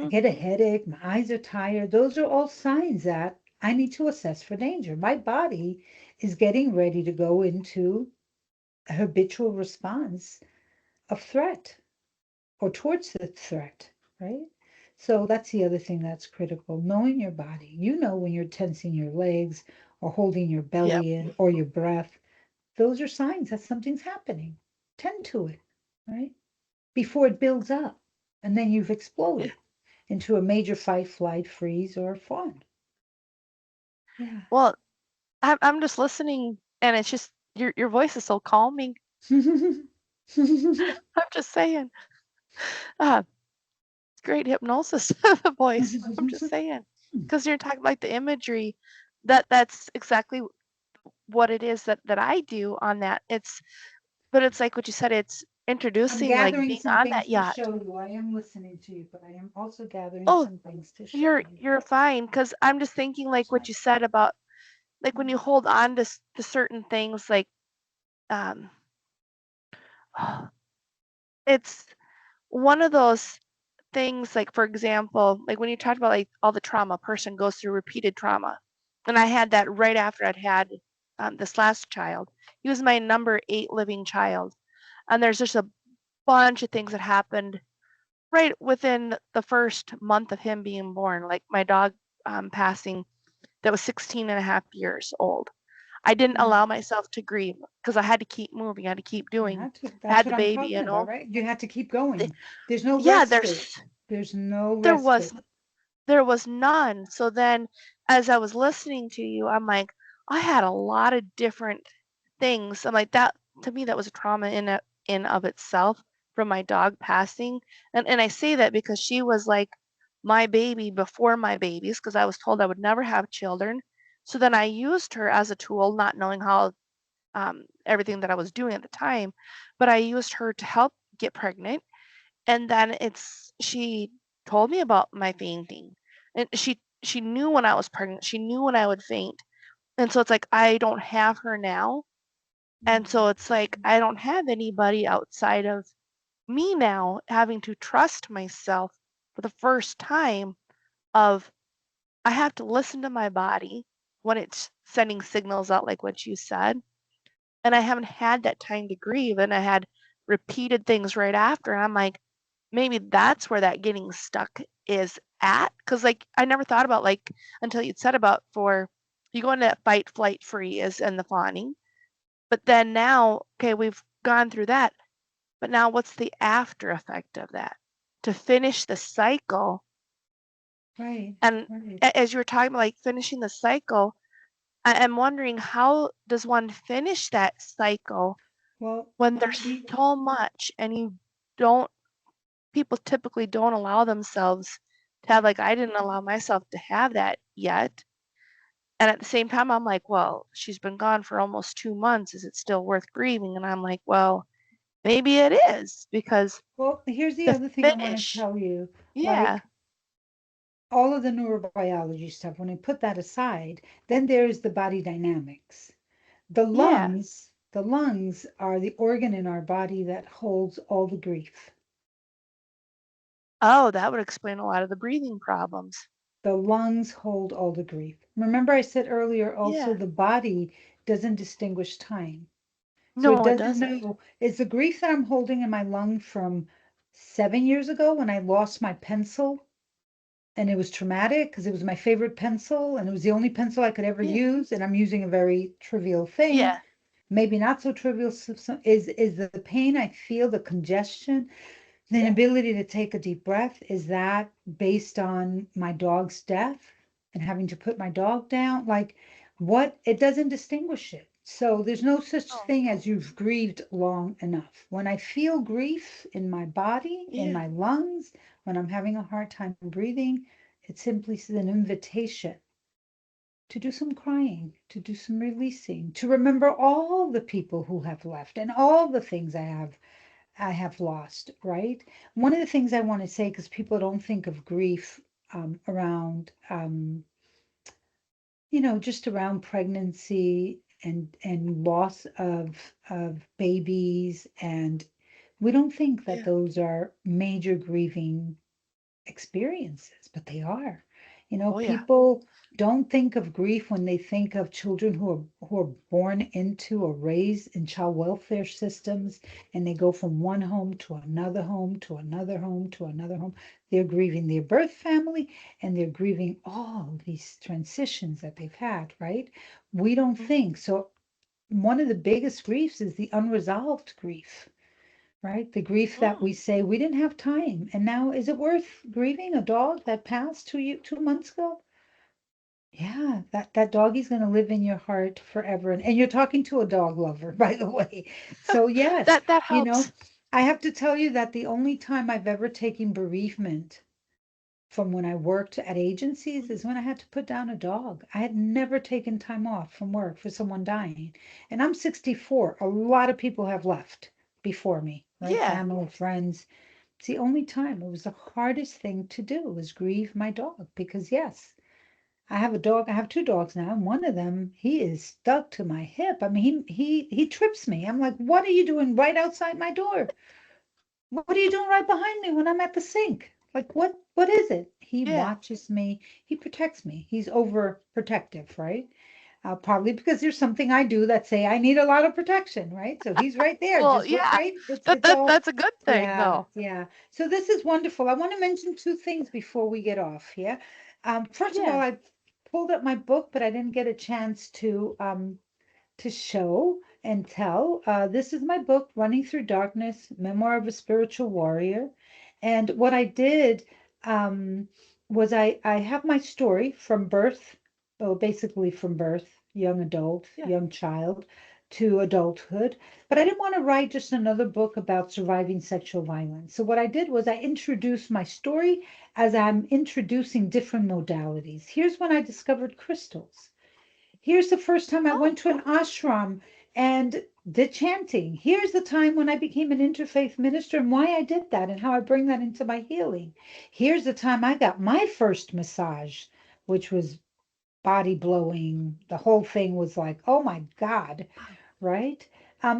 Speaker 3: I
Speaker 2: Mm-hmm.
Speaker 3: get a headache. My eyes are tired. Those are all signs that I need to assess for danger. My body is getting ready to go into a habitual response of threat or towards the threat, right? So that's the other thing that's critical, knowing your body. You know when you're tensing your legs or holding your
Speaker 2: Yep.
Speaker 3: belly in or your breath. Those are signs that something's happening. Tend to it, right? Before it builds up. And then you've
Speaker 2: Yeah.
Speaker 3: exploded into a major fight, flight, freeze, or fawn. Yeah.
Speaker 2: Well, I'm just listening, and it's just your voice is so calming.
Speaker 4: I'm just saying. Uh, great hypnosis voice. I'm just saying. Because you're talking like the imagery, that's exactly what it is that I do on that. But it's like what you said, it's
Speaker 3: I'm
Speaker 4: introducing like
Speaker 3: gathering
Speaker 4: being
Speaker 3: some
Speaker 4: on
Speaker 3: things
Speaker 4: that
Speaker 3: to
Speaker 4: yacht.
Speaker 3: show you. I am listening to you, but I am also gathering
Speaker 4: Oh,
Speaker 3: some things to show
Speaker 4: you're
Speaker 3: you.
Speaker 4: you're fine because I'm just thinking like what you said about like when you hold on to certain things like um it's one of those things like for example like when you talked about like all the trauma a person goes through repeated trauma and I had that right after I'd had this last child. He was my number 8 living child, and there's just a bunch of things that happened right within the first month of him being born, like my dog passing that was 16 and a half years old. I didn't
Speaker 3: Mm.
Speaker 4: allow myself to grieve because I had to keep moving, I had to keep
Speaker 3: You
Speaker 4: doing.
Speaker 3: had to.
Speaker 4: I
Speaker 3: That's
Speaker 4: had
Speaker 3: what
Speaker 4: the
Speaker 3: I'm
Speaker 4: baby,
Speaker 3: talking
Speaker 4: you
Speaker 3: about,
Speaker 4: know.
Speaker 3: right? You had to keep
Speaker 4: The-
Speaker 3: going. There's no
Speaker 4: yeah,
Speaker 3: respite. There's no
Speaker 4: there
Speaker 3: respite.
Speaker 4: was there was none. So then as I was listening to you, I'm like, I had a lot of different things. I'm like that to me that was a trauma in of itself from my dog passing. And I say that because she was like my baby before my babies because I was told I would never have children. So then I used her as a tool, not knowing how everything that I was doing at the time, but I used her to help get pregnant. And then she told me about my fainting, and she knew when I was pregnant. She knew when I would faint, and so it's like I don't have her now, and so it's like I don't have anybody outside of me now, having to trust myself for the first time. Of I have to listen to my body when it's sending signals out, like what you said, and I haven't had that time to grieve, and I had repeated things right after, and I'm like, maybe that's where that getting stuck is at. Because like I never thought about like until you'd said about for you go into that fight, flight, freeze and the fawning. But then now, okay, we've gone through that, but now what's the after effect of that? To finish the cycle,
Speaker 3: Right,
Speaker 4: and
Speaker 3: right.
Speaker 4: as you were talking about like finishing the cycle, I'm wondering how does one finish that cycle
Speaker 3: Well,
Speaker 4: when there's so much and you don't people typically don't allow themselves to have like I didn't allow myself to have that yet. And at the same time, I'm like, well, she's been gone for almost 2 months. Is it still worth grieving? And I'm like, well, maybe it is because
Speaker 3: well, here's the
Speaker 4: the
Speaker 3: other thing I want to
Speaker 4: finish,
Speaker 3: tell you.
Speaker 4: yeah,
Speaker 3: Like all of the neurobiology stuff, when I put that aside, then there's the body dynamics.
Speaker 4: yeah.
Speaker 3: The lungs are the organ in our body that holds all the grief.
Speaker 4: Oh, that would explain a lot of the breathing problems.
Speaker 3: The lungs hold all the grief. Remember, I said earlier also
Speaker 4: Yeah.
Speaker 3: the body doesn't distinguish time. So it
Speaker 4: No, it
Speaker 3: doesn't
Speaker 4: doesn't.
Speaker 3: know, is the grief that I'm holding in my lung from 7 years ago when I lost my pencil and it was traumatic because it was my favorite pencil and it was the only pencil I could ever
Speaker 4: Yeah.
Speaker 3: use and I'm using a very trivial thing,
Speaker 4: Yeah.
Speaker 3: maybe not so trivial, is the pain I feel, the congestion, the inability to take a deep breath, is that based on my dog's death and having to put my dog down? Like, what? It doesn't distinguish it. So there's no such
Speaker 4: Oh,
Speaker 3: thing as you've grieved long enough. When I feel grief in my body, in
Speaker 4: yeah.
Speaker 3: my lungs, when I'm having a hard time breathing, it simply is an invitation to do some crying, to do some releasing, to remember all the people who have left and all the things I have lost, right? One of the things I want to say, because people don't think of grief around, just around pregnancy and loss of babies, and we don't think that
Speaker 4: Yeah.
Speaker 3: those are major grieving experiences, but they are.
Speaker 4: Oh, yeah.
Speaker 3: People don't think of grief when they think of children who are born into or raised in child welfare systems and they go from one home to another home to another home to another home. They're grieving their birth family and they're grieving all these transitions that they've had, right? We don't
Speaker 4: Mm,
Speaker 3: think. So one of the biggest griefs is the unresolved grief, right? The grief that
Speaker 4: mm.
Speaker 3: we say we didn't have time. And now is it worth grieving a dog that passed 2 months ago? Yeah, that doggy's going to live in your heart forever. And you're talking to a dog lover, by the way. So yes,
Speaker 4: That
Speaker 3: you know,
Speaker 4: helps.
Speaker 3: I have to tell you that the only time I've ever taken bereavement from when I worked at agencies is when I had to put down a dog. I had never taken time off from work for someone dying. And I'm 64. A lot of people have left before me, right?
Speaker 4: Yeah.
Speaker 3: Family, friends. It's the only time. It was the hardest thing to do was grieve my dog because yes, I have a dog. I have two dogs now, and one of them, he is stuck to my hip. I mean, he trips me. I'm like, what are you doing right outside my door? What are you doing right behind me when I'm at the sink? Like, what is it? He
Speaker 4: Yeah.
Speaker 3: watches me. He protects me. He's overprotective, right? Probably because there's something I do that say I need a lot of protection, right? So he's right there.
Speaker 4: Well,
Speaker 3: Just look,
Speaker 4: yeah.
Speaker 3: right? It's all,
Speaker 4: That's a good thing
Speaker 3: yeah,
Speaker 4: though.
Speaker 3: yeah. So this is wonderful. I want to mention two things before we get off here. First of all,
Speaker 4: Yeah.
Speaker 3: I pulled up my book, but I didn't get a chance to show and tell. This is my book, Running Through Darkness, Memoir of a Spiritual Warrior. And what I did was I have my story from birth, well, basically from birth, young adult,
Speaker 4: Yeah.
Speaker 3: young child, to adulthood. But I didn't want to write just another book about surviving sexual violence. So what I did was I introduced my story as I'm introducing different modalities. Here's when I discovered crystals. Here's the first time I
Speaker 4: Oh,
Speaker 3: went to an ashram and did chanting. Here's the time when I became an interfaith minister and why I did that and how I bring that into my healing. Here's the time I got my first massage, which was body blowing. The whole thing was like, oh my God, right?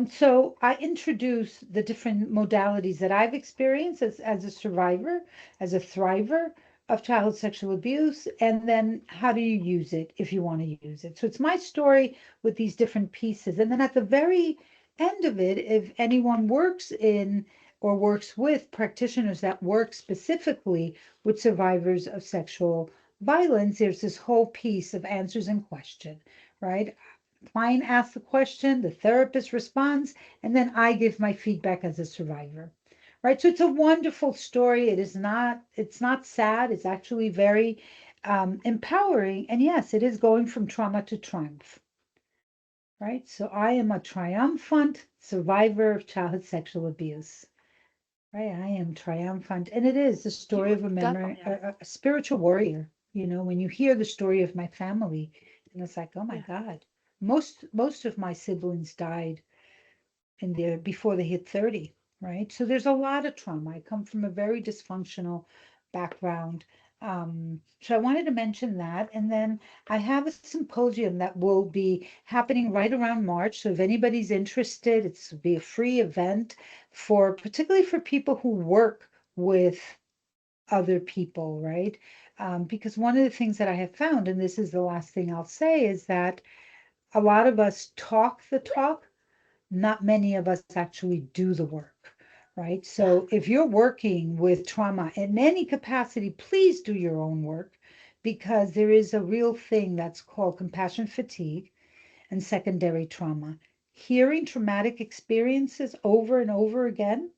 Speaker 3: So I introduce the different modalities that I've experienced as a survivor, as a thriver of childhood sexual abuse, and then how do you use it if you want to use it. So it's my story with these different pieces. And then at the very end of it, if anyone works in or works with practitioners that work specifically with survivors of sexual violence, there's this whole piece of answers and question, right? Client asks the question, the therapist responds, and then I give my feedback as a survivor. Right. So it's a wonderful story. It's not sad. It's actually very empowering. And yes, it is going from trauma to triumph. Right. So I am a triumphant survivor of childhood sexual abuse. Right. I am triumphant. And it is the story
Speaker 4: you
Speaker 3: of a memory,
Speaker 4: definitely are.
Speaker 3: a spiritual warrior. When you hear the story of my family, and it's like, oh my
Speaker 4: Yeah.
Speaker 3: God, most of my siblings died in their before they hit 30, right? So there's a lot of trauma. I come from a very dysfunctional background. So I wanted to mention that. And then I have a symposium that will be happening right around March. So if anybody's interested, it's will be a free event for particularly for people who work with other people, right? Because one of the things that I have found, and this is the last thing I'll say, is that a lot of us talk the talk, not many of us actually do the work, right?
Speaker 4: Yeah.
Speaker 3: So if you're working with trauma in any capacity, please do your own work because there is a real thing that's called compassion fatigue and secondary trauma. Hearing traumatic experiences over and over again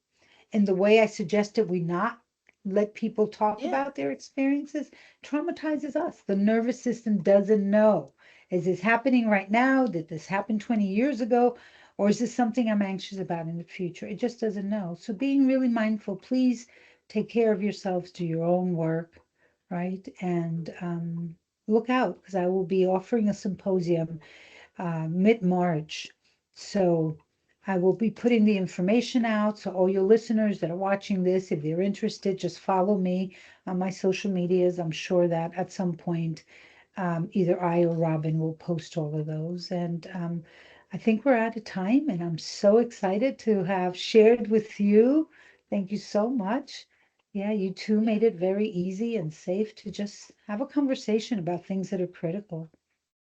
Speaker 3: in the way I suggested we not let people talk
Speaker 4: Yeah.
Speaker 3: about their experiences traumatizes us. The nervous system doesn't know. Is this happening right now? Did this happen 20 years ago? Or is this something I'm anxious about in the future? It just doesn't know. So being really mindful, please take care of yourselves, do your own work, right? And look out because I will be offering a symposium mid-March. So I will be putting the information out. So all your listeners that are watching this, if they're interested, just follow me on my social medias. I'm sure that at some point, either I or Robin will post all of those. And I think we're out of time, and I'm so excited to have shared with you. Thank you so much. Yeah, you too
Speaker 4: Yeah.
Speaker 3: made it very easy and safe to just have a conversation about things that are critical.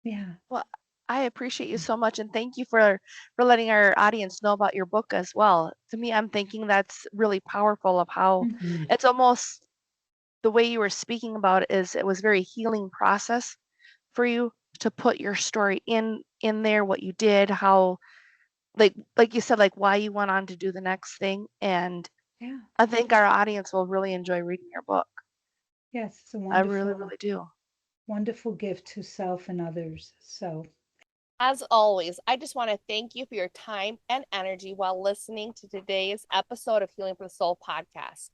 Speaker 3: Yeah.
Speaker 4: Well, I appreciate you so much and thank you for letting our audience know about your book as well. To me, I'm thinking that's really powerful of how
Speaker 3: Mhm.
Speaker 4: it's almost the way you were speaking about it is it was very healing process for you to put your story in there, what you did, how like you said, like why you went on to do the next thing. And
Speaker 3: Yeah.
Speaker 4: I think our audience will really enjoy reading your book.
Speaker 3: Yes, it's a
Speaker 4: I really,
Speaker 3: wonderful.
Speaker 4: really do.
Speaker 3: wonderful gift to self and others. So,
Speaker 2: As always, I just want to thank you for your time and energy while listening to today's episode of Healing for the Soul podcast.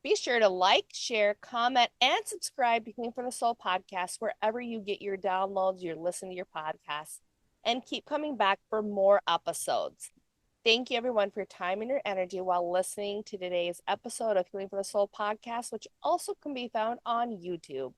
Speaker 2: Be sure to like, share, comment, and subscribe to Healing for the Soul podcast wherever you get your downloads, you're listening to your podcasts, and keep coming back for more episodes. Thank you, everyone, for your time and your energy while listening to today's episode of Healing for the Soul podcast, which also can be found on YouTube.